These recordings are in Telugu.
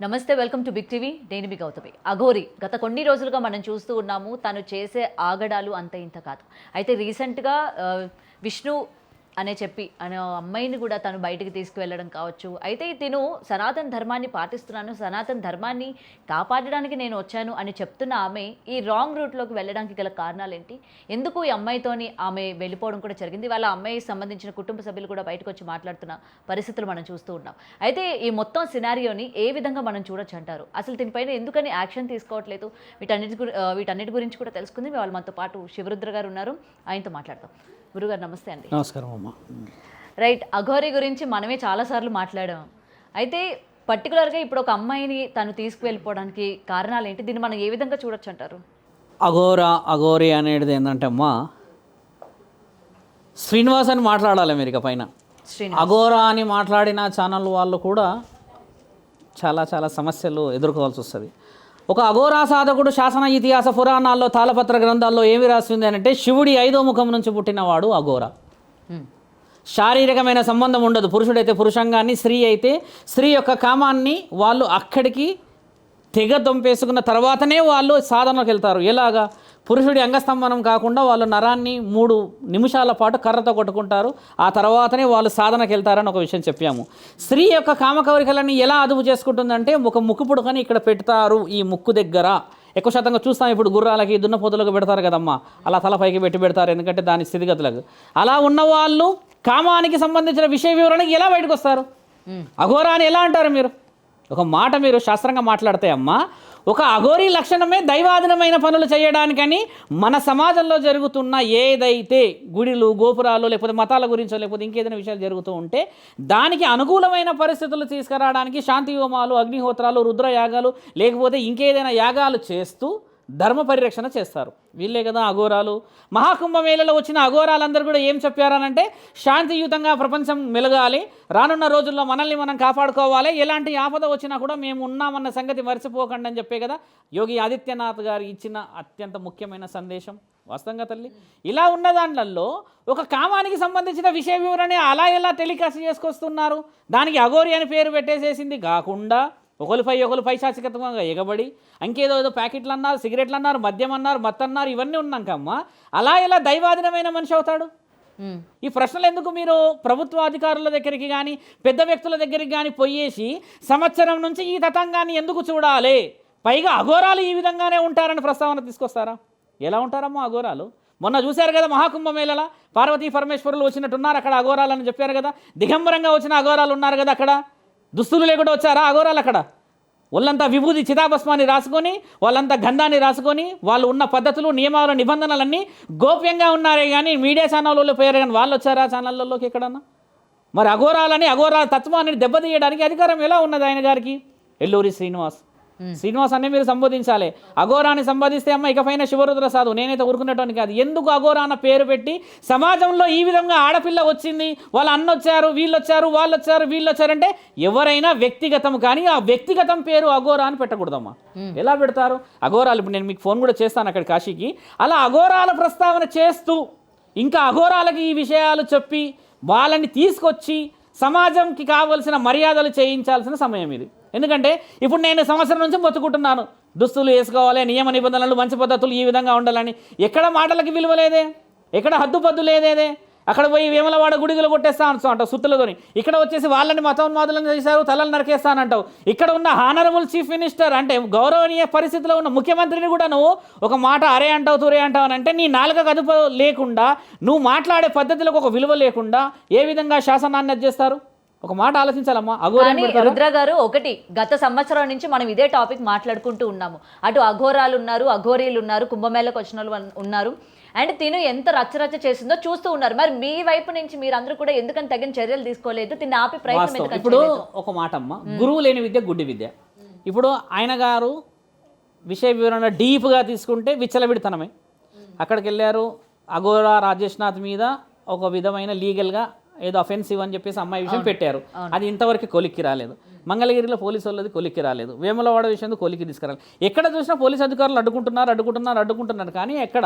నమస్తే, వెల్కమ్ టు బిగ్ టీవీ. నేను మీ గౌతమి. అఘోరి గత కొన్ని రోజులుగా మనం చూస్తూ ఉన్నాము. తను చేసే ఆగడాలు అంత ఇంత కాదు. అయితే రీసెంట్గా విష్ణు అనే అమ్మాయిని కూడా తను బయటికి తీసుకువెళ్ళడం కావచ్చు. అయితే తిను సనాతన ధర్మాన్ని పాటిస్తున్నాను, సనాతన ధర్మాన్ని కాపాడడానికి నేను వచ్చాను అని చెప్తున్న ఆమె ఈ రాంగ్ రూట్లోకి వెళ్ళడానికి గల కారణాలు ఏంటి? ఎందుకు ఈ అమ్మాయితోని ఆమె వెళ్ళిపోవడం కూడా జరిగింది? వాళ్ళ అమ్మాయికి సంబంధించిన కుటుంబ సభ్యులు కూడా బయటకు వచ్చి మాట్లాడుతున్న పరిస్థితులు మనం చూస్తూ ఉన్నాం. అయితే ఈ మొత్తం సినారియోని ఏ విధంగా మనం చూడొచ్చు అంటారు? అసలు దీనిపైన ఎందుకని యాక్షన్ తీసుకోవట్లేదు? వీటన్నిటి గురించి కూడా తెలుసుకుంది. వాళ్ళు మనతో పాటు శివరుద్ర గారు ఉన్నారు, ఆయనతో మాట్లాడతాం. గురుగారు నమస్తే అండి. నమస్కారం అమ్మ. రైట్, అఘోరి గురించి మనమే చాలాసార్లు మాట్లాడాం. అయితే పర్టికులర్గా ఇప్పుడు ఒక అమ్మాయిని తను తీసుకువెళ్ళిపోవడానికి కారణాలు ఏంటి? దీన్ని మనం ఏ విధంగా చూడొచ్చు అంటారు? అఘోరి అనేది ఏంటంటే అమ్మా, శ్రీనివాస్ అని మాట్లాడాలి మీరు ఇక పైన. అఘోరా అని మాట్లాడిన ఛానల్ వాళ్ళు కూడా చాలా చాలా సమస్యలు ఎదుర్కోవాల్సి వస్తుంది. ఒక అఘోరా సాధకుడు శాసన ఇతిహాస పురాణాల్లో తాళపత్ర గ్రంథాల్లో ఏమి రాసింది అంటే, శివుడి 5వ ముఖం నుంచి పుట్టినవాడు అఘోరా. శారీరకమైన సంబంధం ఉండదు. పురుషుడైతే పురుషంగాన్ని, స్త్రీ అయితే స్త్రీ యొక్క కామాన్ని వాళ్ళు అక్కడికి తెగ దొంపేసుకున్న తర్వాతనే వాళ్ళు సాధనకు వెళ్తారు. ఎలాగా? పురుషుడి అంగస్తంభనం కాకుండా వాళ్ళు నరాన్ని 3 నిమిషాల పాటు కర్రతో కొట్టుకుంటారు. ఆ తర్వాతనే వాళ్ళు సాధనకు వెళ్తారని ఒక విషయం చెప్పాము. స్త్రీ యొక్క కామకవరికలని ఎలా అదుపు చేసుకుంటుందంటే, ఒక ముక్కు పుడకని ఇక్కడ పెడతారు, ఈ ముక్కు దగ్గర. ఎక్కువ శాతంగా చూస్తాం ఇప్పుడు గుర్రాలకి దున్నపోతులకు పెడతారు కదమ్మా, అలా తల పైకి పెడతారు, ఎందుకంటే దాని స్థితిగతులకు. అలా ఉన్న వాళ్ళు కామానికి సంబంధించిన విషయ వివరణకి ఎలా బయటకు వస్తారు? అఘోరా అని ఎలా అంటారు మీరు? ఒక మాట మీరు శాస్త్రంగా మాట్లాడితే అమ్మా, ఒక అఘోరీ లక్షణమే దైవాధీనమైన పనులు చేయడానికని మన సమాజంలో జరుగుతున్న ఏదైతే గుడిలు, గోపురాలు, లేకపోతే మతాల గురించో లేకపోతే ఇంకేదైనా విషయాలు జరుగుతూ ఉంటే దానికి అనుకూలమైన పరిస్థితులు తీసుకురావడానికి శాంతి హోమాలు, అగ్నిహోత్రాలు, రుద్రయాగాలు, లేకపోతే ఇంకేదైనా యాగాలు చేస్తూ ధర్మ పరిరక్షణ చేస్తారు. వీళ్ళే కదా అఘోరాలు. మహాకుంభమేళలో వచ్చిన అఘోరాలందరూ కూడా ఏం చెప్పారనంటే, శాంతియుతంగా ప్రపంచం మెలగాలి, రానున్న రోజుల్లో మనల్ని మనం కాపాడుకోవాలి, ఎలాంటి ఆపద వచ్చినా కూడా మేము ఉన్నామన్న సంగతి మర్చిపోకండి అని చెప్పే కదా యోగి ఆదిత్యనాథ్ గారు ఇచ్చిన అత్యంత ముఖ్యమైన సందేశం. వాస్తవంగా తల్లి, ఇలా ఉన్న దాంట్లో ఒక కామానికి సంబంధించిన విషయ వివరణ అలా ఎలా టెలికాస్ట్ చేసుకొస్తున్నారు? దానికి అఘోరి అని పేరు పెట్టేసేసింది కాకుండా ఒకరు పైశాచికతంగా ఎగబడి ఇంకేదో ప్యాకెట్లు అన్నారు, సిగరెట్లు అన్నారు, మద్యం అన్నారు, మత్తన్నారు, ఇవన్నీ ఉన్నాకమ్మా అలా ఎలా దైవాధీనమైన మనిషి అవుతాడు? ఈ ప్రశ్నలు ఎందుకు మీరు ప్రభుత్వ అధికారుల దగ్గరికి కానీ పెద్ద వ్యక్తుల దగ్గరికి కానీ పోయేసి సంవత్సరం నుంచి ఈ తతంగాన్ని ఎందుకు చూడాలి? పైగా అఘోరాలు ఈ విధంగానే ఉంటారని ప్రస్తావన తీసుకొస్తారా? ఎలా ఉంటారమ్మా అఘోరాలు? మొన్న చూశారు కదా మహాకుంభమేళలా పార్వతీ పరమేశ్వరులు వచ్చినట్టున్నారు అక్కడ అఘోరాలని చెప్పారు కదా. దిగంబరంగా వచ్చిన అఘోరాలు ఉన్నారు కదా అక్కడ. దుస్తులు లేకుండా వచ్చారా అఘోరాలు? అక్కడ వాళ్ళంతా విభూతి చితాభస్మాన్ని రాసుకొని, వాళ్ళంతా గంధాన్ని రాసుకొని, వాళ్ళు ఉన్న పద్ధతులు, నియమాలు, నిబంధనలన్నీ గోప్యంగా ఉన్నారే కానీ మీడియా ఛానల్లో పోయారు కానీ వాళ్ళు వచ్చారా ఛానళ్ళలోకి ఎక్కడన్నా? మరి అఘోరాల తత్వాన్ని దెబ్బతీయడానికి అధికారం ఎలా ఉన్నది ఆయన గారికి? ఎల్లూరి శ్రీనివాస్ అనే మీరు సంబోధించాలి. అఘోరాన్ని సంబోధిస్తే అమ్మ ఇకపైన శివరుద్ర సాధు, నేనైతే ఊరుకునేటోని కాదు. ఎందుకు అఘోరా అన్న పేరు పెట్టి సమాజంలో ఈ విధంగా ఆడపిల్ల వచ్చింది, వాళ్ళ అన్న వచ్చారు, వీళ్ళు వచ్చారు, వాళ్ళు వచ్చారు, వీళ్ళు వచ్చారంటే ఎవరైనా వ్యక్తిగతం, కానీ ఆ వ్యక్తిగతం పేరు అఘోరా అని పెట్టకూడదమ్మా. ఎలా పెడతారు అఘోరాలు? ఇప్పుడు నేను మీకు ఫోన్ కూడా చేస్తాను అక్కడ కాశీకి. అలా అఘోరాల ప్రస్తావన చేస్తూ ఇంకా అఘోరాలకి ఈ విషయాలు చెప్పి వాళ్ళని తీసుకొచ్చి సమాజంకి కావలసిన మర్యాదలు చేయించాల్సిన సమయం ఇది. ఎందుకంటే ఇప్పుడు నేను సంవత్సరం నుంచి మొత్తుకుంటున్నాను, దుస్తులు వేసుకోవాలి, నియమ నిబంధనలు, మంచి పద్ధతులు ఈ విధంగా ఉండాలని. ఎక్కడ మాటలకి విలువ లేదే, ఎక్కడ హద్దుపద్దు లేదేదే. అక్కడ పోయి వేములవాడ గుడిగలు కొట్టేస్తా అంటావు సుత్తులతోని, ఇక్కడ వచ్చేసి వాళ్ళని మతోన్మాదులను చేశారు, తలలు నరికేస్తానంటావు. ఇక్కడ ఉన్న హానరబుల్ చీఫ్ మినిస్టర్ అంటే గౌరవనీయ పరిస్థితిలో ఉన్న ముఖ్యమంత్రిని కూడా నువ్వు ఒక మాట అరే అంటావు, తురే అంటావు అని అంటే నీ నాలుకకు అదుపు లేకుండా, నువ్వు మాట్లాడే పద్ధతులకు ఒక విలువ లేకుండా ఏ విధంగా శాసనాన్ని చేస్తారు? ఒక మాట ఆలోచించాలమ్మా. రుద్ర గారు, ఒకటి గత సంవత్సరం నుంచి మనం ఇదే టాపిక్ మాట్లాడుకుంటూ ఉన్నాము. అటు అఘోరాలు ఉన్నారు, అఘోరీలు ఉన్నారు, కుంభమేళకు వచ్చిన వాళ్ళు ఉన్నారు, అండ్ తిను ఎంత రచ్చరచ్చ చేసిందో చూస్తూ ఉన్నారు. మరి మీ వైపు నుంచి మీరందరూ కూడా ఎందుకని తగిన చర్యలు తీసుకోలేదు? తిని ఆపి ప్రయత్నం. ఇప్పుడు ఒక మాట అమ్మ, గురువు లేని విద్య గుడ్డి విద్య. ఇప్పుడు ఆయన గారు విషయ వివరణ డీప్గా తీసుకుంటే విచ్చలవిడితనమే. అక్కడికి వెళ్ళారు, అఘోరా రాజేష్నాథ్ మీద ఒక విధమైన లీగల్గా ఏదో అఫెన్సివ్ అని చెప్పేసి అమ్మాయి విషయం పెట్టారు. అది ఇంతవరకు కొలిక్కి రాలేదు. మంగళగిరిలో పోలీసు వాళ్ళది కొలిక్కి రాలేదు. వేములవాడ విషయం కొలిక్కి తీసుకురాలి. ఎక్కడ చూసినా పోలీసు అధికారులు అడ్డుకుంటున్నారు కానీ ఎక్కడ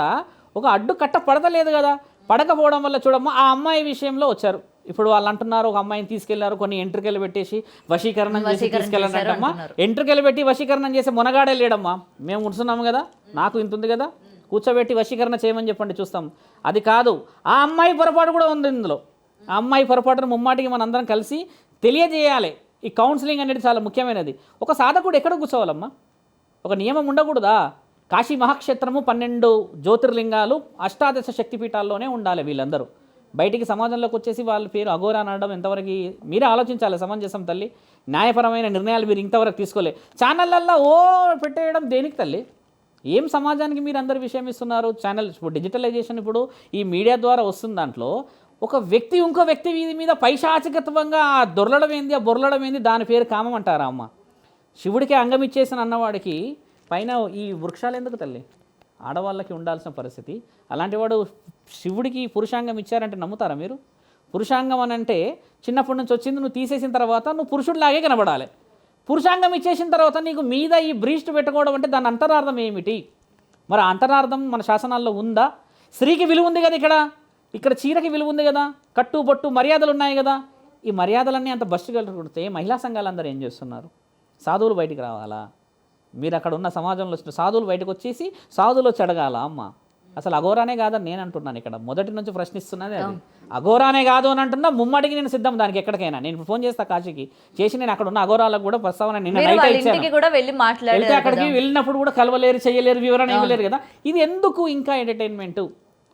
ఒక అడ్డు కట్ట పడతలేదు కదా. పడకపోవడం వల్ల చూడమ్మా ఆ అమ్మాయి విషయంలో వచ్చారు ఇప్పుడు వాళ్ళు అంటున్నారు ఒక అమ్మాయిని తీసుకెళ్లారు, కొన్ని ఎంట్రికలు పెట్టేసి వశీకరణం చేసి తీసుకెళ్ళారంటమ్మా. ఎంట్రికలు పెట్టి వశీకరణం చేసే మునగాడే లేడమ్మా. మేము ఉంటున్నాము కదా, నాకు ఇంత ఉంది కదా, కూర్చోబెట్టి వశీకరణ చేయమని చెప్పండి చూస్తాం. అది కాదు, ఆ అమ్మాయి పొరపాటు కూడా ఉంది ఇందులో. ఆ అమ్మాయి పొరపాటును ముమ్మాటికి మనందరం కలిసి తెలియజేయాలి. ఈ కౌన్సిలింగ్ అనేది చాలా ముఖ్యమైనది. ఒక సాధకుడు ఎక్కడ కూర్చోవాలమ్మా? ఒక నియమం ఉండకూడదా? కాశీ మహాక్షేత్రము 12 జ్యోతిర్లింగాలు అష్టాదశ శక్తిపీఠాల్లోనే ఉండాలి వీళ్ళందరూ. బయటికి సమాజంలోకి వచ్చేసి వాళ్ళ పేరు అఘోరా అనడం ఎంతవరకు మీరే ఆలోచించాలి. సమంజసం తల్లి. న్యాయపరమైన నిర్ణయాలు మీరు ఇంతవరకు తీసుకోలే. ఛానళ్ళల్లో పెట్టేయడం దేనికి తల్లి? ఏం సమాజానికి మీరు అందరి విషయం ఇస్తున్నారు? ఛానల్ ఇప్పుడు డిజిటలైజేషన్ ఇప్పుడు ఈ మీడియా ద్వారా వస్తుంది. దాంట్లో ఒక వ్యక్తి ఇంకో వ్యక్తి మీద పైశాచికత్వంగా దొరలడం ఏంది, ఆ బొరలడం ఏంది, దాని పేరు కామం అంటారా అమ్మ? శివుడికి అంగం ఇచ్చేసిన అన్నవాడికి పైన ఈ వృక్షాలు ఎందుకు తల్లి? ఆడవాళ్ళకి ఉండాల్సిన పరిస్థితి. అలాంటి వాడు శివుడికి పురుషాంగం ఇచ్చారంటే నమ్ముతారా మీరు? పురుషాంగం అని అంటే చిన్నప్పటి నుంచి వచ్చింది, నువ్వు తీసేసిన తర్వాత నువ్వు పురుషుడిలాగే కనబడాలి. పురుషాంగం ఇచ్చేసిన తర్వాత నీకు మీద ఈ బ్రీస్ట్ పెట్టుకోవడం అంటే దాని అంతరార్థం ఏమిటి? మరి అంతరార్థం మన శాసనాల్లో ఉందా? స్త్రీకి విలువ ఉంది కదా, ఇక్కడ చీరకి విలువ ఉంది కదా, కట్టు బొట్టు మర్యాదలు ఉన్నాయి కదా. ఈ మర్యాదలన్నీ అంత బస్సు కొడితే మహిళా సంఘాలందరూ ఏం చేస్తున్నారు? సాధువులు బయటికి రావాలా? మీరు అక్కడ ఉన్న సమాజంలో వచ్చిన సాధువులు బయటకు వచ్చేసి సాధువులు వచ్చి అడగాల అమ్మ. అసలు అఘోరానే కాదని నేను అంటున్నాను. ఇక్కడ మొదటి నుంచి ప్రశ్నిస్తున్నది అది. అఘోరానే కాదు అని అంటున్నా, ముమ్మడికి నేను సిద్ధం దానికి. ఎక్కడికైనా నేను ఫోన్ చేస్తా కాశీకి, చేసి నేను అక్కడ ఉన్న అఘోరాలకు కూడా ప్రస్తావన నిన్న నైట్ వెళ్తే అక్కడికి వెళ్ళినప్పుడు కూడా కలవలేరు, చేయలేరు, వివరణ ఇవ్వలేరు కదా. ఇది ఎందుకు ఇంకా ఎంటర్టైన్మెంట్?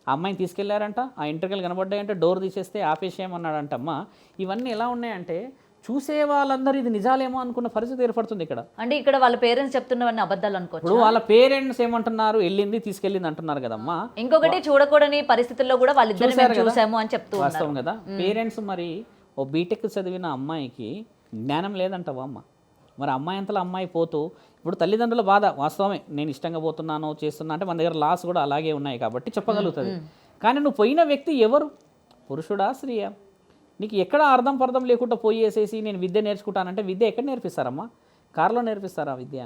ఆ అమ్మాయిని తీసుకెళ్లారంట, ఆ ఇంటర్వ్యూలు కనబడ్డాయంటే డోర్ తీసేస్తే ఆపేసేయమన్నాడంటమ్మా. ఇవన్నీ ఎలా ఉన్నాయంటే చూసే వాళ్ళందరూ ఇది నిజాలేమో అనుకున్న పరిస్థితి ఏర్పడుతుంది ఇక్కడ. అంటే ఇక్కడ వాళ్ళ పేరెంట్స్ చెప్తున్నవన్నీ అబద్ధాలు అనుకోవచ్చు. ఇప్పుడు వాళ్ళ పేరెంట్స్ ఏమంటున్నారు? వెళ్ళింది తీసుకెళ్ళింది అంటున్నారు కదమ్మా. ఇంకొకటి చూడకూడని పరిస్థితుల్లో కూడా వాళ్ళిద్దరు చూసాము అని చెప్తూ వాస్తవం కదా. పేరెంట్స్ మరి ఓ బీటెక్ చదివిన అమ్మాయికి జ్ఞానం లేదంటవా అమ్మ? మరి అమ్మాయి అంతలో అమ్మాయి పోతూ ఇప్పుడు తల్లిదండ్రుల బాధ వాస్తవమే. నేను ఇష్టంగా పోతున్నాను చేస్తున్నా అంటే మన దగ్గర లాస్ కూడా అలాగే ఉన్నాయి కాబట్టి చెప్పగలుగుతుంది. కానీ నువ్వు పోయిన వ్యక్తి ఎవరు? పురుషుడా స్త్రీయా? నీకు ఎక్కడ అర్థం పర్థం లేకుండా పోయేసేసి నేను విద్య నేర్చుకుంటానంటే విద్య ఎక్కడ నేర్పిస్తారమ్మా? కారులో నేర్పిస్తారా విద్య?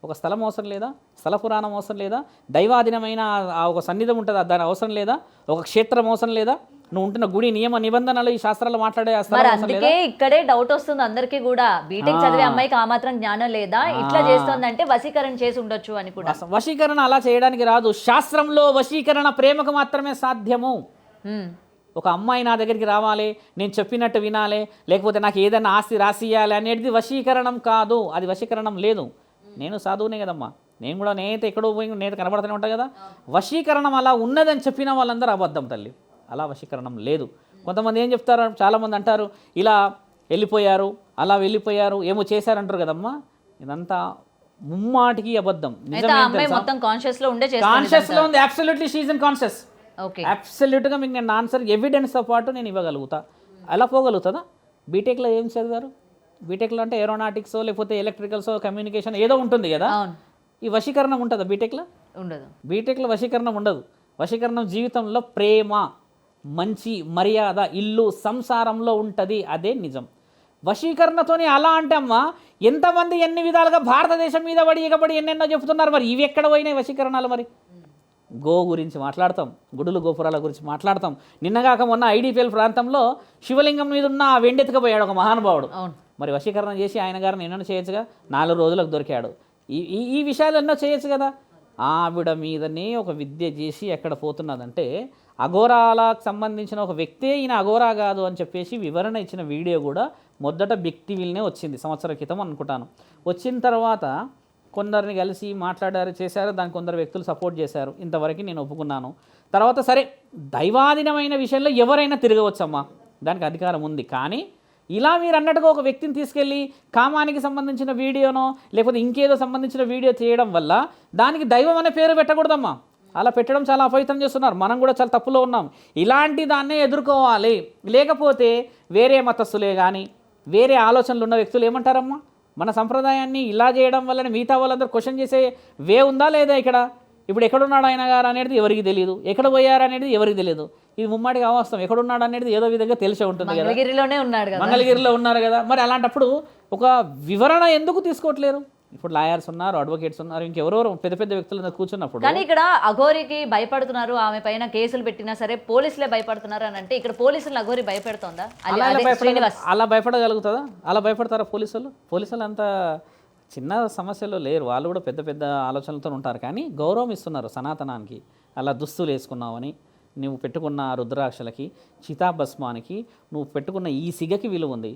ఒక స్థలం అవసరం లేదా? స్థల పురాణం అవసరం లేదా? దైవాధీనమైన ఆ ఒక సన్నిధం ఉంటుంది, దాని అవసరం లేదా? ఒక క్షేత్రం అవసరం లేదా? నువ్వు ఉంటున్న గుడి నియమ నిబంధనలు ఈ శాస్త్రాలు మాట్లాడే అందుకే ఇక్కడే డౌట్ వస్తుంది అందరికీ కూడా. బీటెక్ చదివే అమ్మాయికి ఆ మాత్రం జ్ఞానం లేదా? ఇట్లా చేస్తుందంటే వశీకరణ చేసి ఉండొచ్చు అని కూడా. వశీకరణ అలా చేయడానికి రాదు. శాస్త్రంలో వశీకరణ ప్రేమకు మాత్రమే సాధ్యము. ఒక అమ్మాయి నా దగ్గరికి రావాలి, నేను చెప్పినట్టు వినాలి, లేకపోతే నాకు ఏదైనా ఆస్తి రాసియాలి అనేది వశీకరణం కాదు. అది వశీకరణం లేదు. నేను సాధువునే కదమ్మా, నేను కూడా నేనైతే ఎక్కడో పోయి నేను కనబడుతూనే ఉంటాను కదా. వశీకరణం అలా ఉన్నదని చెప్పిన వాళ్ళందరూ అబద్ధం తల్లి. అలా వశీకరణం లేదు. కొంతమంది ఏం చెప్తారు, చాలామంది అంటారు ఇలా వెళ్ళిపోయారు, అలా వెళ్ళిపోయారు, ఏమో చేశారంటారు కదమ్మా. ఇదంతా ముమ్మాటికి అబద్ధం. కాన్షియస్లో ఉంది. Absolutely she is in conscious. అబ్సల్యూట్గా మీకు నేను ఆన్సర్ ఎవిడెన్స్తో పాటు నేను ఇవ్వగలుగుతా. అలా పోగలుగుతుందా? బీటెక్లో ఏం చదివారు? బీటెక్లో అంటే ఏరోనాటిక్సో లేకపోతే ఎలక్ట్రికల్సో కమ్యూనికేషన్ ఏదో ఉంటుంది కదా. ఈ వశీకరణం ఉంటుందా బీటెక్లో? ఉండదు. బీటెక్లో వశీకరణం ఉండదు. వశీకరణం జీవితంలో ప్రేమ, మంచి, మర్యాద, ఇల్లు, సంసారంలో ఉంటుంది. అదే నిజం. వశీకరణతోనే అలా అంటే అమ్మా ఎంతమంది ఎన్ని విధాలుగా భారతదేశం మీద పడి ఎగబడి ఎన్నెన్నో చెప్తున్నారు. మరి ఇవి ఎక్కడ పోయినాయి వశీకరణాలు? మరి గో గురించి మాట్లాడతాం, గుడులు గోపురాల గురించి మాట్లాడతాం. నిన్నగాక మొన్న ఐడిపిఎల్ ప్రాంతంలో శివలింగం మీద ఉన్న వెండెత్తుకుపోయాడు ఒక మహానుభావుడు. మరి వశీకరణ చేసి ఆయన గారిని ఎన్నో చేయొచ్చుగా. 4 రోజులకు దొరికాడు. ఈ విషయాలు ఎన్నో చేయొచ్చు కదా. ఆవిడ మీదనే ఒక విద్య చేసి ఎక్కడ పోతున్నదంటే అఘోరాలకు సంబంధించిన ఒక వ్యక్తే ఈయన అఘోరా కాదు అని చెప్పేసి వివరణ ఇచ్చిన వీడియో కూడా మొదట బిగ్ టీవీలనే వచ్చింది, సంవత్సరం క్రితం అనుకుంటాను. వచ్చిన తర్వాత కొందరిని కలిసి మాట్లాడారు, చేశారు. దానికి కొందరు వ్యక్తులు సపోర్ట్ చేశారు. ఇంతవరకు నేను ఒప్పుకున్నాను. తర్వాత సరే దైవాధీనమైన విషయంలో ఎవరైనా తిరగవచ్చమ్మా, దానికి అధికారం ఉంది. కానీ ఇలా మీరు అన్నట్టుగా ఒక వ్యక్తిని తీసుకెళ్ళి కామానికి సంబంధించిన వీడియోనో లేకపోతే ఇంకేదో సంబంధించిన వీడియో చేయడం వల్ల దానికి దైవం అనే పేరు పెట్టకూడదమ్మా. అలా పెట్టడం చాలా అపవిత్రం చేస్తున్నారు. మనం కూడా చాలా తప్పులో ఉన్నాం. ఇలాంటి దాన్నే ఎదుర్కోవాలి. లేకపోతే వేరే మతస్థులే కానీ వేరే ఆలోచనలు ఉన్న వ్యక్తులు ఏమంటారమ్మా, మన సంప్రదాయాన్ని ఇలా చేయడం వల్ల మిగతా వాళ్ళందరూ క్వశ్చన్ చేసే వే ఉందా లేదా? ఇక్కడ ఇప్పుడు ఎక్కడున్నాడు ఆయన గారు అనేది ఎవరికి తెలియదు, ఎక్కడ పోయారు అనేది ఎవరికి తెలియదు. ఇది ముమ్మాటికి అవాస్తవం. ఎక్కడున్నాడు అనేది ఏదో విధంగా తెలిసే ఉంటుంది కదా. మంగళగిరిలో ఉన్నారు కదా. మరి అలాంటప్పుడు ఒక వివరణ ఎందుకు తీసుకోవట్లేరు? ఇప్పుడు లాయర్స్ ఉన్నారు, అడ్వకేట్స్ ఉన్నారు, ఇంకెవరెవరు పెద్ద పెద్ద వ్యక్తులు కూర్చున్నప్పుడు. కానీ ఇక్కడ అఘోరికి భయపడుతున్నారు, ఆమె పైన కేసులు పెట్టినా సరే పోలీసులే భయపడుతున్నారు అని అంటే ఇక్కడ పోలీసులు అఘోరి భయపెడుతోందా? అలా భయపడగలుగుతుందా? అలా భయపడతారా పోలీసులు అంత చిన్న సమస్యలు లేరు, వాళ్ళు కూడా పెద్ద పెద్ద ఆలోచనలతో ఉంటారు. కానీ గౌరవం ఇస్తున్నారు సనాతనానికి. అలా దుస్తులు వేసుకున్నావని, నువ్వు పెట్టుకున్న రుద్రాక్షలకి, చితాభస్మానికి, నువ్వు పెట్టుకున్న ఈ సిగకి విలువ ఉంది.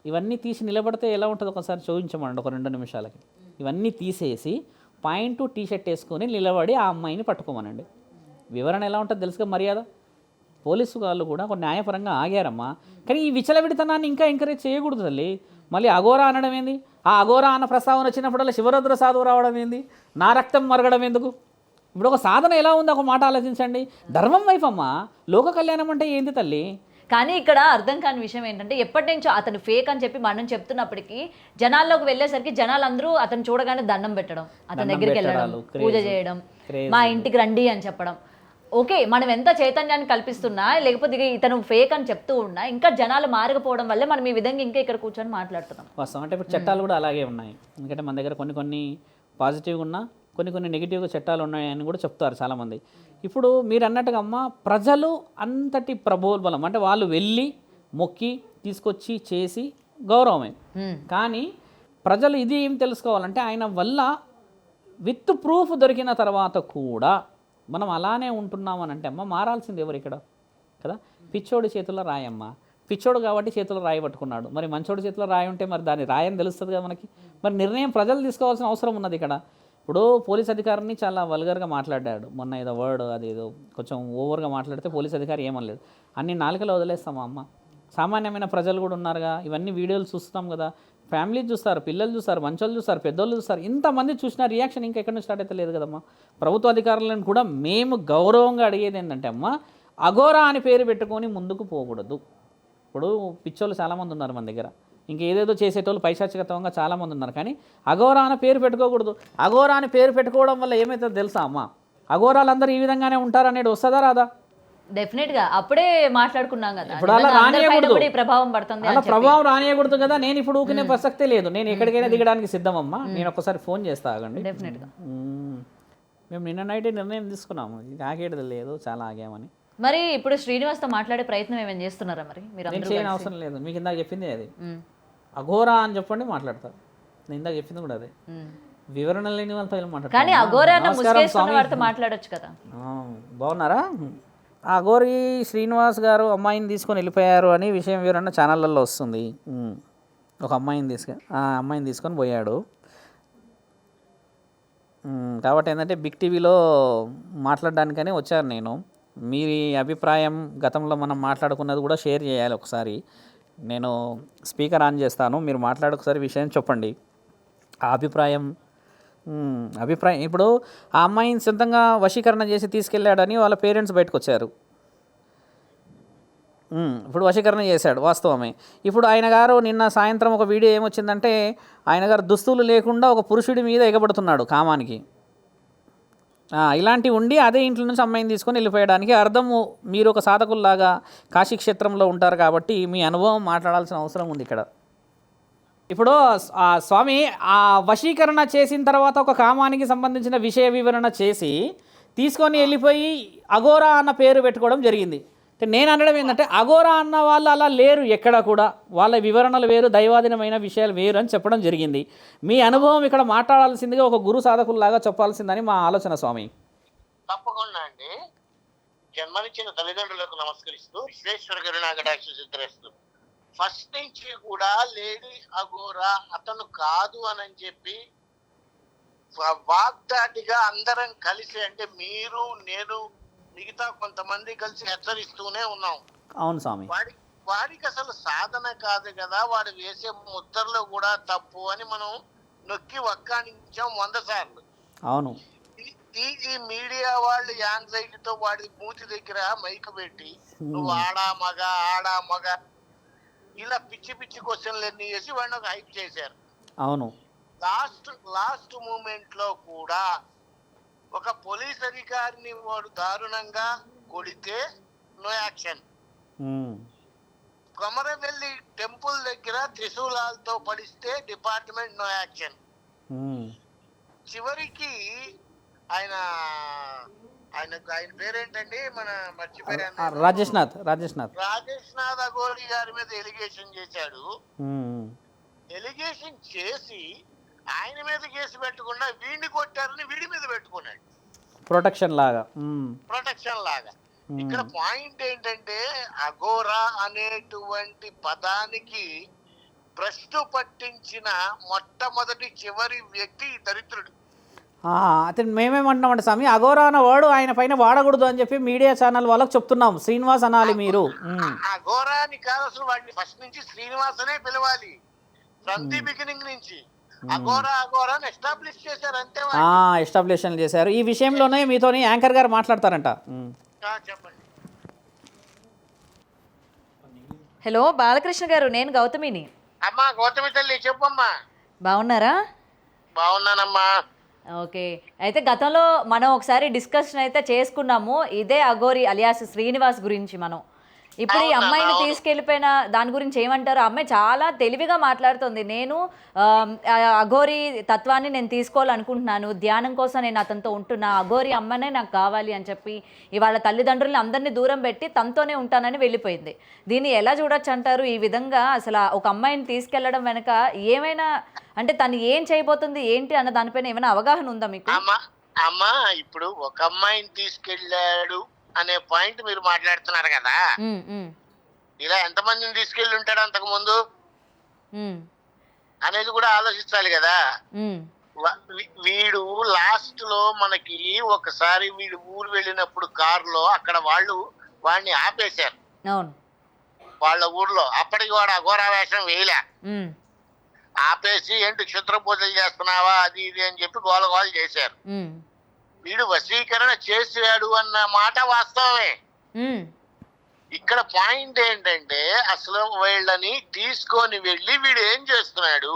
ఇవన్నీ తీసి నిలబడితే ఎలా ఉంటుంది ఒకసారి చూపించమండి, ఒక 2 నిమిషాలకి. ఇవన్నీ తీసేసి పాయింట్ టీషర్ట్ వేసుకొని నిలబడి ఆ అమ్మాయిని పట్టుకోమనండి. వివరణ ఎలా ఉంటుంది తెలుసుగా మర్యాద. పోలీసు వాళ్ళు కూడా ఒక న్యాయపరంగా ఆగారమ్మా. కానీ ఈ విచలవిడితనాన్ని ఇంకా ఎంకరేజ్ చేయకూడదు తల్లి. మళ్ళీ అఘోరా అనడం ఏంది? ఆ అఘోరా అన్న ప్రస్తావన వచ్చినప్పుడల్లా శివరుద్ర సాధువు రావడం ఏంది? నా రక్తం మరగడం ఎందుకు? ఇప్పుడు ఒక సాధన ఎలా ఉంది ఒక మాట ఆలోచించండి. ధర్మం వైపమ్మా, లోక కళ్యాణం అంటే ఏంది తల్లి? కానీ ఇక్కడ అర్థం కాని విషయం ఏంటంటే ఎప్పటి నుంచో అతను ఫేక్ అని చెప్పి మనం చెప్తున్నప్పటికీ జనాల్లోకి వెళ్ళేసరికి జనాలందరూ అతను చూడగానే దండం పెట్టడం, అతని దగ్గరికి వెళ్ళడం, పూజ చేయడం, మా ఇంటికి రండి అని చెప్పడం. ఓకే, మనం ఎంత చైతన్యాన్ని కల్పిస్తున్నా లేకపోతే ఇతను ఫేక్ అని చెప్తూ ఉన్నా ఇంకా జనాలు మారకపోవడం వల్లే మనం ఈ విధంగా ఇంకా ఇక్కడ కూర్చొని మాట్లాడుతున్నాం. వాస్తవం అంటే ఇప్పుడు చట్టాలు కూడా అలాగే ఉన్నాయి. ఎందుకంటే మన దగ్గర కొన్ని పాజిటివ్గా ఉన్నా కొన్ని నెగిటివ్గా చట్టాలు ఉన్నాయని కూడా చెప్తారు చాలామంది. ఇప్పుడు మీరు అన్నట్టుగా అమ్మ, ప్రజలు అంతటి ప్రబోల్బలం అంటే వాళ్ళు వెళ్ళి మొక్కి తీసుకొచ్చి చేసి గౌరవమే. కానీ ప్రజలు ఇది ఏం తెలుసుకోవాలంటే ఆయన వల్ల విత్ ప్రూఫ్ దొరికిన తర్వాత కూడా మనం అలానే ఉంటున్నామని అంటే అమ్మ, మారాల్సింది ఎవరు ఇక్కడ కదా? పిచ్చోడి చేతుల్లో రాయమ్మ, పిచ్చోడు కాబట్టి చేతుల్లో రాయి పట్టుకున్నాడు. మరి మంచోడి చేతిలో రాయి ఉంటే మరి దాని రాయని తెలుస్తుంది కదా మనకి. మరి నిర్ణయం ప్రజలు తీసుకోవాల్సిన అవసరం ఉన్నది ఇక్కడ. ఇప్పుడు పోలీస్ అధికారిని చాలా వల్గర్గా మాట్లాడాడు మొన్న, ఏదో వర్డ్ అదేదో కొంచెం ఓవర్గా మాట్లాడితే పోలీస్ అధికారి ఏమనలేదు. అన్ని నాలుకలో వదిలేస్తామా అమ్మ? సామాన్యమైన ప్రజలు కూడా ఉన్నారుగా, ఇవన్నీ వీడియోలు చూస్తాం కదా, ఫ్యామిలీ చూస్తారు, పిల్లలు చూస్తారు, మంచోళ్ళు చూస్తారు, పెద్దోళ్ళు చూస్తారు. ఇంతమంది చూసిన రియాక్షన్ ఇంకా ఎక్కడి నుంచి స్టార్ట్ అయితే లేదు కదమ్మా. ప్రభుత్వ అధికారులను కూడా మేము గౌరవంగా అడిగేది ఏంటంటే అమ్మ, అఘోరా అని పేరు పెట్టుకొని ముందుకు పోకూడదు. ఇప్పుడు పిచ్చోళ్ళు చాలామంది ఉన్నారు మన దగ్గర, ఇంకేదేదో చేసేటోళ్ళు పైశాచికత్వంగా చాలామంది ఉన్నారు. కానీ అఘోరా అని పేరు పెట్టుకోకూడదు. అఘోరా అని పేరు పెట్టుకోవడం వల్ల ఏమవుతుందో తెలుసా అమ్మ? అఘోరాలందరూ ఈ విధంగానే ఉంటారు అనేది వస్తుందా రాదా? డెఫినెట్గా అప్పుడే మాట్లాడుకున్నాం కదా, ఇప్పుడు అలా రానియకూడదు, ప్రభావం పడుతుంది, అలా ప్రభావం రానియకూడదు కదా. నేను ఇప్పుడు ఊకినే ప్రసక్తే లేదు, నేను ఎక్కడికైనా దిగడానికి సిద్ధమమ్మా. నేను ఒక్కసారి ఫోన్ చేస్తా ఆగండి. డెఫినెట్గా మేము నిన్న నైటే నిర్ణయం తీసుకున్నాము, ఇది ఆగేది లేదు, చాలా ఆగామని. మరి ఇప్పుడు శ్రీనివాస్తో మాట్లాడే ప్రయత్నం ఏమైనా చేస్తున్నారా? మరి మీరు నేను చేయని అవసరం లేదు, మీకు ఇందాక చెప్పింది అది. అఘోరా అని చెప్పండి మాట్లాడతారు. నేను ఇందాక చెప్పింది కూడా అదే, వివరణ లేని వాళ్ళతో మాట్లాడతారు. కానీ అఘోరా వారితో మాట్లాడొచ్చు కదా. బాగున్నారా? అఘోరి శ్రీనివాస్ గారు అమ్మాయిని తీసుకొని వెళ్ళిపోయారు అని విషయం వివరణ ఛానళ్ళల్లో వస్తుంది. ఒక అమ్మాయిని తీసుకొని పోయాడు కాబట్టి ఏంటంటే బిగ్ టీవీలో మాట్లాడడానికనే వచ్చాను నేను. మీ అభిప్రాయం గతంలో మనం మాట్లాడుకున్నది కూడా షేర్ చేయాలి ఒకసారి. నేను స్పీకర్ ఆన్ చేస్తాను, మీరు ఒకసారి విషయం చెప్పండి. ఆ అభిప్రాయం ఇప్పుడు ఆ అమ్మాయిని సొంతంగా వశీకరణ చేసి తీసుకెళ్ళాడని వాళ్ళ పేరెంట్స్ బయటకు వచ్చారు. ఇప్పుడు వశీకరణ చేశాడు, వాస్తవమే. ఇప్పుడు ఆయన గారు నిన్న సాయంత్రం ఒక వీడియో ఏమొచ్చిందంటే, ఆయన గారు దుస్తులు లేకుండా ఒక పురుషుడి మీద ఎగబడుతున్నాడు కామానికి. ఇలాంటివి ఉండి అదే ఇంట్లో నుంచి అమ్మాయిని తీసుకొని వెళ్ళిపోయడానికి అర్థము, మీరు ఒక సాధకుల్లాగా కాశీక్షేత్రంలో ఉంటారు కాబట్టి మీ అనుభవం మాట్లాడాల్సిన అవసరం ఉంది ఇక్కడ. ఇప్పుడు ఆ స్వామి ఆ వశీకరణ చేసిన తర్వాత ఒక కామానికి సంబంధించిన విషయ వివరణ చేసి తీసుకొని వెళ్ళిపోయి అఘోరా అన్న పేరు పెట్టుకోవడం జరిగింది. నేను అనడం ఏంటంటే, అఘోరా అన్న వాళ్ళు అలా లేరు ఎక్కడ కూడా, వాళ్ళ వివరణలు వేరు, దైవాధీనమైన విషయాలు వేరు అని చెప్పడం జరిగింది. మీ అనుభవం ఇక్కడ మాట్లాడాల్సిందిగా ఒక గురు సాధకుల్లాగా చెప్పాల్సిందని మా ఆలోచన స్వామి. తప్పకుండా అండి. జన్మనిచ్చిన తల్లిదండ్రులకు నమస్కరిస్తూ విశ్వేశ్వర కరుణాకటాక్ష సిద్ధిస్తూ ఫస్ట్ నుంచి కూడా లేడీ అఘోరా అతను కాదు అని చెప్పి వాగ్దాటిగా అందరం కలిసి, అంటే మీరు, నేను, మిగతా కొంతమంది కలిసి హెచ్చరిస్తూనే ఉన్నాం. అవును స్వామి. వాడికి అసలు సాధన కాదు కదా, వాడు వేసే ముద్రలో కూడా తప్పు అని మనం నొక్కి వక్కానించాం 100 సార్లు. అవును. ఈ మీడియా వాళ్ళు యాంగ్జైటీతో వాడి మూతి దగ్గర మైక్ పెట్టి నువ్వు ఆడా మగ ఇలా పిచ్చి పిచ్చి క్వశ్చన్లు ఎన్ని చేసి వాడిని ఒక హైప్ చేశారు. అవును. లాస్ట్ మూమెంట్ లో కూడా ఒక పోలీస్ అధికారిని వాడు దారుణంగా కొడితే నో యాక్షన్. కొమరవెల్లి టెంపుల్ దగ్గర త్రిశూలాలతో పడిస్తే డిపార్ట్మెంట్ నో యాక్షన్. చివరికి ఆయన ఆయన పేరేంటండి, మన మర్చిపోయాను, రాజేష్ నాథ్ రాజేష్ నాథ్ అఘోరి గారి మీద ఎలిగేషన్ చేశాడు. ఎలిగేషన్ చేసి ఆయన మీద కేసు పెట్టకుండా వీడిని కొట్టారని వీడి మీద పెట్టుకున్నాడు, ప్రొటెక్షన్ లాగా. ఇక్కడ పాయింట్ ఏంటంటే అఘోరా అనేటువంటి పదానికి భ్రష్టు పట్టించిన మొట్టమొదటి చివరి వ్యక్తి దరిద్రుడు. అతను మేమేమంటున్నామంటే స్వామి, అఘోరా అన్న వర్డ్ ఆయన పైన వాడకూడదు అని చెప్పి మీడియా ఛానల్ వాళ్ళకి చెప్తున్నాం. శ్రీనివాస్ అనాలి మీరు. అఘోరా అని కాదు, అసలు వాడిని ఫస్ట్ నుంచి శ్రీనివాస్ అనే పిలవాలి, ఫ్రమ్ ది బిగినింగ్ నుంచి. అఘోరా అని ఎస్టాబ్లిష్ చేశారు అంతే. ఎస్టాబ్లిషన్ చేశారు. ఈ విషయంలోనే మీతోని యాంకర్ గారు మాట్లాడతారంట. చెప్పండి. హలో బాలకృష్ణ గారు, నేను గౌతమిని. అమ్మా గౌతమి తల్లి, చెప్పమ్మా. బాగున్నారా? బాగున్నానమ్మా. ఓకే, అయితే గతంలో మనం ఒకసారి డిస్కషన్ అయితే చేసుకున్నాము ఇదే అఘోరి అలియాస్ శ్రీనివాస్ గురించి. మనం ఇప్పుడు ఈ అమ్మాయిని తీసుకెళ్ళిపోయిన దాని గురించి ఏమంటారు? ఆ అమ్మాయి చాలా తెలివిగా మాట్లాడుతుంది. నేను అఘోరి తత్వాన్ని నేను తీసుకోవాలనుకుంటున్నాను, ధ్యానం కోసం నేను అతనితో ఉంటున్నా, అఘోరి అమ్మనే నాకు కావాలి అని చెప్పి ఇవాళ తల్లిదండ్రులని అందరినీ దూరం పెట్టి తనతోనే ఉంటానని వెళ్ళిపోయింది. దీన్ని ఎలా చూడొచ్చు అంటారు? ఈ విధంగా అసలు ఒక అమ్మాయిని తీసుకెళ్లడం వెనక ఏమైనా అంటే తను ఏం చేయబోతుంది ఏంటి అన్న దానిపైన ఏమైనా అవగాహన ఉందా మీకు? అమ్మా ఇప్పుడు ఒక అమ్మాయిని తీసుకెళ్ళాడు అనే పాయింట్ మీరు మాట్లాడుతున్నారు కదా, ఇలా ఎంతమందిని తీసుకెళ్ళి ఉంటాడు అంతకు ముందు అనేది కూడా ఆలోచించాలి కదా. వీడు లాస్ట్ లో మనకి ఒకసారి వీడు ఊరు వెళ్ళినప్పుడు కారులో అక్కడ వాడిని ఆపేశారు వాళ్ళ ఊర్లో. అప్పటికి వాడు అఘోరా వేషం వేయలే, ఆపేసి ఏంటి క్షుద్ర పూజలు చేస్తున్నావా అది ఇది అని చెప్పి గోలగోలు చేశారు. వీడు వశీకరణ చేశాడు అన్న మాట వాస్తవమే. ఇక్కడ పాయింట్ ఏంటంటే అసలు వీళ్ళని తీసుకొని వెళ్ళి వీడు ఏం చేస్తున్నాడు,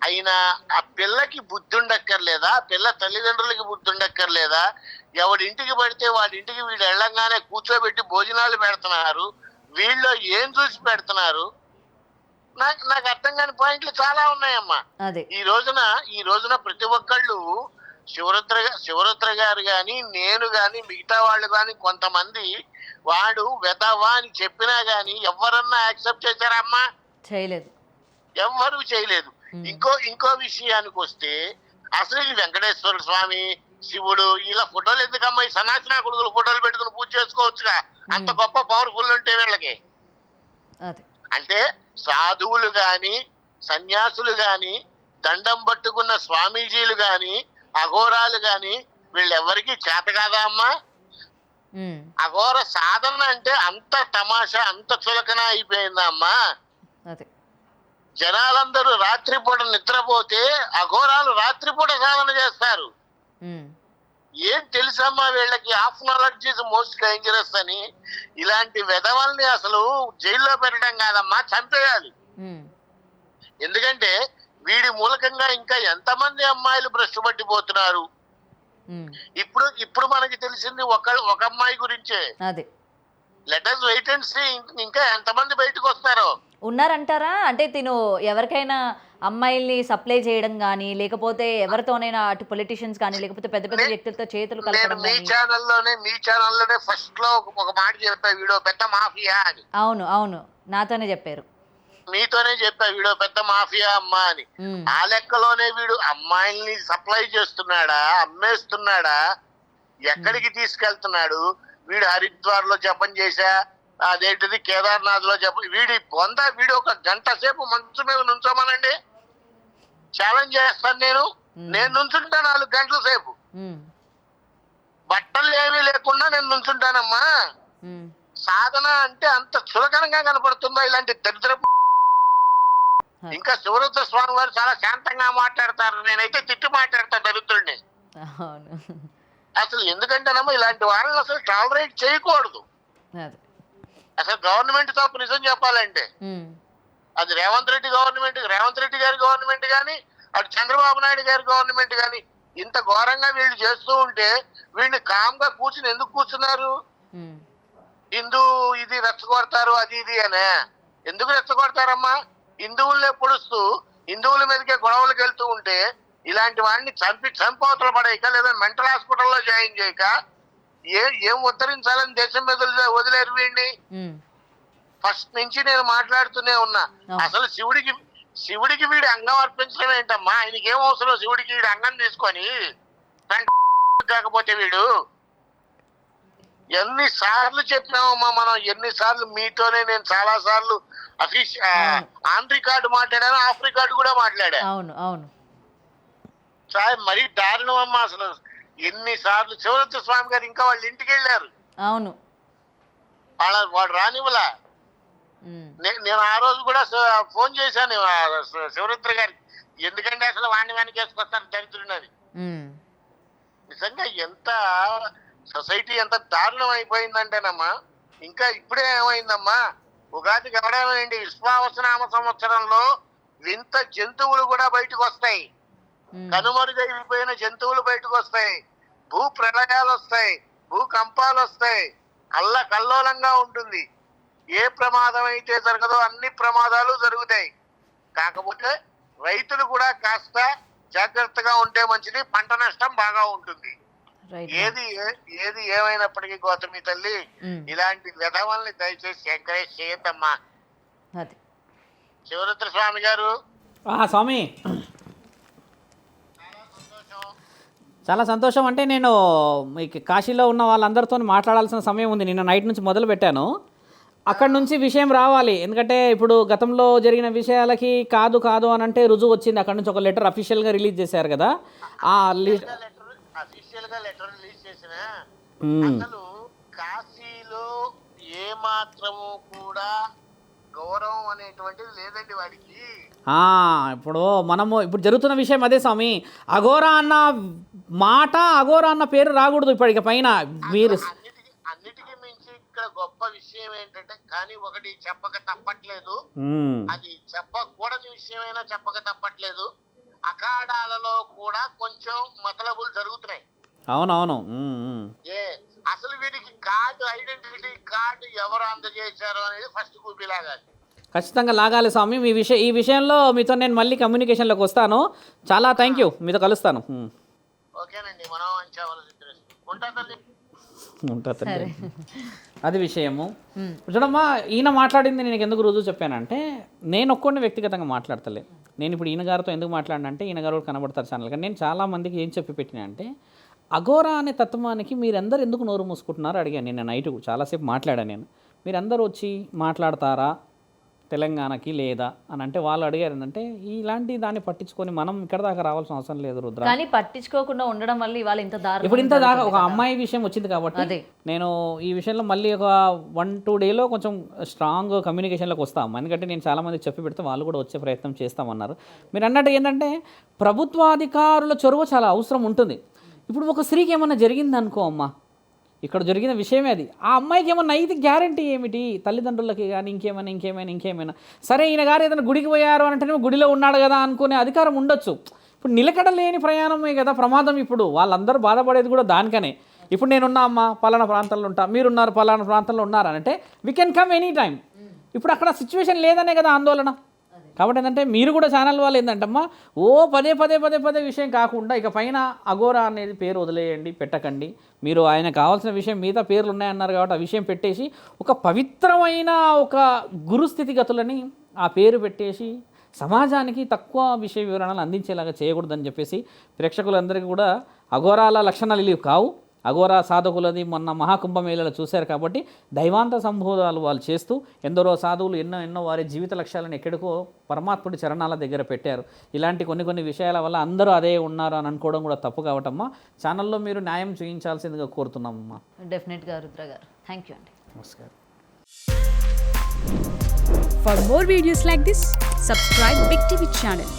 అయినా ఆ పిల్లకి బుద్ధి ఉండక్కర్లేదా, ఆ పిల్ల తల్లిదండ్రులకి బుద్ధి ఉండక్కర్లేదా? ఎవడింటికి పడితే వాడింటికి వీడు వెళ్ళంగానే కూర్చోబెట్టి భోజనాలు పెడుతున్నారు, వీళ్ళు ఏం చూసి పెడుతున్నారు? నాకు అర్థం కాని పాయింట్లు చాలా ఉన్నాయమ్మా. ఈ రోజున ప్రతి ఒక్కళ్ళు శివరుద్ర గారు గాని, నేను గాని, మిగతా వాళ్ళు గాని, కొంతమంది వాడు వెదవా అని చెప్పినా గాని ఎవరన్నా యాక్సెప్ట్ చేశారమ్మా? చేయలేదు, ఎవ్వరూ చేయలేదు. ఇంకో విషయానికి వస్తే అసలు ఈ వెంకటేశ్వర స్వామి, శివుడు ఇలా ఫోటోలు ఎందుకమ్మా? ఈ సన్నాసిన కొడుకులు ఫోటోలు పెట్టుకుని పూజ చేసుకోవచ్చుగా, అంత గొప్ప పవర్ఫుల్ ఉంటే వీళ్ళకి. అంటే సాధువులు గాని, సన్యాసులు గాని, దండం పట్టుకున్న స్వామీజీలు గాని, అఘోరాలు గాని వీళ్ళెవరికి చేత కాదా అమ్మా? అఘోర సాధన అంటే అంత తమాషా, అంత చులకన అయిపోయిందా అమ్మా? జనాలందరూ రాత్రిపూట నిద్రపోతే అఘోరాలు రాత్రిపూట సాధన చేస్తారు. ఏం తెలుసమ్మా వీళ్ళకి? Half knowledge is most dangerous అని. ఇలాంటి వెధవల్ని అసలు జైల్లో పెట్టడం కాదమ్మా, చంపేయాలి. ఎందుకంటే వీడి మూలకంగా ఇంకా ఎంతమంది అమ్మాయిలు భ్రష్టు పట్టిపోతున్నారు. ఇప్పుడు మనకి తెలిసింది ఒక అమ్మాయి గురించే. Let us wait and see ఇంకా ఎంతమంది బయటకు వస్తారో. ఉన్నారంటారా? అంటే తిను ఎవరికైనా అమ్మాయిల్ని సప్లై చేయడం కానీ, లేకపోతే ఎవరితోనైనా అటు పొలిటీషియన్స్ కానీ, లేకపోతే పెద్ద పెద్ద వ్యక్తులతో చేతులు కలపడం మీ ఛానల్లోనే ఫస్ట్ లో ఒక మాట చెప్పా, వీడో పెద్ద మాఫియా అని. అవును నాతోనే చెప్పారు. మీతోనే చెప్పా వీడో పెద్ద మాఫియా అమ్మా అని. ఆ లెక్కలోనే వీడు అమ్మాయిల్ని సప్లై చేస్తున్నాడా, అమ్మేస్తున్నాడా, ఎక్కడికి తీసుకెళ్తున్నాడు? వీడు హరిద్వార్ లో జపం చేశా, అదేంటిది కేదార్నాథ్ లో జపం. వీడు ఒక గంట సేపు మంచు మీద నుంచోమనండి, ఛాలెంజ్ చేస్తాను నేను నుంచుంటా 4 గంటల సేపు, బట్టలు ఏమీ లేకుండా నేను నుంచుంటానమ్మా. సాధన అంటే అంత చులకనంగా కనపడుతుందా ఇలాంటి దరిద్ర? ఇంకా శివరుద్ర స్వామి వారు చాలా శాంతంగా మాట్లాడతారు, నేనైతే తిట్టి మాట్లాడతా దరిద్రుడిని. అసలు ఎందుకంటేనమ్మా ఇలాంటి వాళ్ళని అసలు టాలరేట్ చేయకూడదు. అసలు గవర్నమెంట్ తప్పు నిజం చెప్పాలంటే అది రేవంత్ రెడ్డి గారి గవర్నమెంట్ కానీ, అటు చంద్రబాబు నాయుడు గారి గవర్నమెంట్ కానీ ఇంత ఘోరంగా వీళ్ళు చేస్తూ ఉంటే వీళ్ళని కామ్గా కూర్చుని ఎందుకు కూర్చున్నారు? హిందూ ఇది రెచ్చగొడతారు అది ఇది అనే. ఎందుకు రెచ్చగొడతారమ్మా? హిందువుల్ని పొడుస్తూ హిందువుల మీదకే గొడవలకు వెళ్తూ ఉంటే ఇలాంటి వాడిని చంపవతల పడేయక లేదా మెంటల్ హాస్పిటల్లో జాయిన్ చేయక ఏం ఉద్ధరించాలని దేశం మీద వదిలేరు వీడిని. ఫస్ట్ నుంచి నేను మాట్లాడుతూనే ఉన్నా, అసలు శివుడికి వీడి అంగం అర్పించడం ఏంటమ్మా? ఆయనకి ఏం అవసరం శివుడికి వీడి అంగం తీసుకొని కాకపోతే వీడు ఎన్నిసార్లు చెప్పినామమ్మా మనం, ఎన్నిసార్లు మీతోనే నేను చాలా సార్లు ఆన్ రికార్డు మాట్లాడాను, ఆఫ్ రికార్డు కూడా మాట్లాడా. అవును అవును మరీ దారుణం అమ్మా అసలు. ఎన్నిసార్లు శివరత్న స్వామి గారు ఇంకా వాళ్ళ ఇంటికి వెళ్ళారు, అవును వాడు రానివ్వలా. నేను ఆ రోజు కూడా ఫోన్ చేశాను శివరుద్ర గారికి, ఎందుకంటే అసలు వాణ్ణి వేసుకొస్తారు దరిద్రుడిని. నిజంగా ఎంత సొసైటీ ఎంత దారుణం అయిపోయిందంటేనమ్మా. ఇంకా ఇప్పుడే ఏమైందమ్మా, ఉగాదికి ఎవడేమైంది, విశ్వావసనామ సంవత్సరంలో వింత జంతువులు కూడా బయటకు వస్తాయి, కనుమరుగైపోయిన జంతువులు బయటకు వస్తాయి, భూ ప్రళయాలు వస్తాయి, భూకంపాలు వస్తాయి, కల్లోలంగా ఉంటుంది. ఏ ప్రమాదం అయితే జరగదో అన్ని ప్రమాదాలు జరుగుతాయి. కాకపోతే రైతులు కూడా కాస్త జాగ్రత్తగా ఉంటే మంచిది, పంట నష్టం బాగా ఉంటుంది. ఏది ఏమైనప్పటికీ గౌతమి తల్లి ఇలాంటి విధవల్ని దయచేసి ఎంకరేజ్ చేయొద్దమ్మా. శివరుద్ర స్వామి గారు స్వామి చాలా సంతోషం. అంటే నేను కాశీలో ఉన్న వాళ్ళందరితో మాట్లాడాల్సిన సమయం ఉంది. నిన్న నైట్ నుంచి మొదలు పెట్టాను, అక్కడి నుంచి విషయం రావాలి. ఎందుకంటే ఇప్పుడు గతంలో జరిగిన విషయాలకి కాదు అని అంటే రుజువు వచ్చింది. అక్కడ నుంచి ఒక లెటర్ అఫీషియల్గా రిలీజ్ చేశారు కదా. అఫీషియల్గా లెటర్ రిలీజ్ చేసిన అసలు కాశీలో ఏ మాత్రము కూడా గౌరవం అనేటువంటిది లేదండి వాడికి. ఇప్పుడు జరుగుతున్న విషయం అదే స్వామి. అఘోరా అన్న మాట, అఘోరా అన్న పేరు రాకూడదు ఇప్పటికి పైన. మీరు అన్నిటికీ మించి ఇక్కడ గొప్ప విషయం ఏంటంటే, కానీ ఒకటి చెప్పక తప్పట్లేదు, అది చెప్పకూడని విషయమైనా చెప్పక తప్పట్లేదు, అఖాడాలలో కూడా కొంచెం మతలబులు జరుగుతున్నాయి. అవునవును. అసలు వీడికి కార్డు, ఐడెంటిటీ కార్డు ఎవరు అందజేశారు అనేది ఫస్ట్ కూపీలాగాలి, ఖచ్చితంగా లాగాలి స్వామి. ఈ విషయంలో మీతో నేను మళ్ళీ కమ్యూనికేషన్లోకి వస్తాను. చాలా థ్యాంక్ యూ, మీతో కలుస్తాను. ఓకేనండి, మనం ఉంటుంది అది విషయము. చూడమ్మా, ఈయన మాట్లాడింది నేను ఎందుకు రుజువు చెప్పానంటే, నేను ఒక్కడిని వ్యక్తిగతంగా మాట్లాడతలే. నేను ఇప్పుడు ఈయన గారితో ఎందుకు మాట్లాడినంటే, ఈయన గారు కనబడతారు ఛానల్, కానీ నేను చాలామందికి ఏం చెప్పి పెట్టినా అంటే, అఘోరా అనే తత్వానికి మీరందరూ ఎందుకు నోరు మూసుకుంటున్నారు అడిగాను. నేను నైట్ చాలాసేపు మాట్లాడాను. నేను మీరందరూ వచ్చి మాట్లాడతారా తెలంగాణకి లేదా అని అంటే, వాళ్ళు అడిగారు ఏంటంటే, ఇలాంటి దాన్ని పట్టించుకొని మనం ఇక్కడ దాకా రావాల్సిన అవసరం లేదు రుద్ర. కానీ పట్టించుకోకుండా ఉండడం వల్ల ఇవాళ ఇప్పుడు ఇంత దాకా ఒక అమ్మాయి విషయం వచ్చింది కాబట్టి నేను ఈ విషయంలో మళ్ళీ ఒక 1-2 డేలో కొంచెం స్ట్రాంగ్ కమ్యూనికేషన్లోకి వస్తాం. ఎందుకంటే నేను చాలామందికి చెప్పి పెడితే వాళ్ళు కూడా వచ్చే ప్రయత్నం చేస్తామన్నారు. మీరు అన్నట్టు ఏంటంటే, ప్రభుత్వాధికారుల చొరవ చాలా అవసరం ఉంటుంది. ఇప్పుడు ఒక స్త్రీకి ఏమన్నా జరిగింది అనుకో అమ్మ, ఇక్కడ జరిగిన విషయమే అది, ఆ అమ్మాయికి ఏమన్నా అయితే గ్యారంటీ ఏమిటి? తల్లిదండ్రులకి కానీ ఇంకేమైనా సరే, ఈయన గారు ఏదైనా గుడికి పోయారు అంటే గుడిలో ఉన్నాడు కదా అనుకునే అధికారం ఉండొచ్చు. ఇప్పుడు నిలకడ లేని ప్రయాణమే కదా ప్రమాదం. ఇప్పుడు వాళ్ళందరూ బాధపడేది కూడా దానికనే. ఇప్పుడు నేనున్నా అమ్మ పలానా ప్రాంతంలో ఉంటా, మీరున్నారు పలానా ప్రాంతంలో ఉన్నారనంటే we can come any time. ఇప్పుడు అక్కడ సిచ్యువేషన్ లేదనే కదా ఆందోళన. కాబట్టి ఏంటంటే, మీరు కూడా ఛానల్ వాళ్ళు ఏంటంటమ్మా, పదే విషయం కాకుండా ఇక పైన అఘోరా అనేది పేరు వదిలేయండి, పెట్టకండి. మీరు ఆయన కావాల్సిన విషయం మిగతా పేర్లు ఉన్నాయన్నారు కాబట్టి ఆ విషయం పెట్టేసి ఒక పవిత్రమైన ఒక గురుస్థితిగతులని ఆ పేరు పెట్టేసి సమాజానికి తక్కువ విషయ వివరణలు అందించేలాగా చేయకూడదని చెప్పేసి ప్రేక్షకులందరికీ కూడా అఘోరాల లక్షణాలు ఇవి కావు. అఘోరా సాధకులది మొన్న మహాకుంభమేళలో చూశారు కాబట్టి దైవాంత సంబోధాలు వాళ్ళు చేస్తూ ఎందరో సాధువులు ఎన్నో వారి జీవిత లక్ష్యాలను ఎక్కడికో పరమాత్ముడి చరణాల దగ్గర పెట్టారు. ఇలాంటి కొన్ని విషయాల వల్ల అందరూ అదే ఉన్నారు అని అనుకోవడం కూడా తప్పు కాబట్టమ్మా, ఛానల్లో మీరు న్యాయం చేయించాల్సిందిగా కోరుతున్నామమ్మా. డెఫినెట్గా రుద్ర గారు, థ్యాంక్ యూ అండి. నమస్కారం. For more videos like this, subscribe Big TV channel.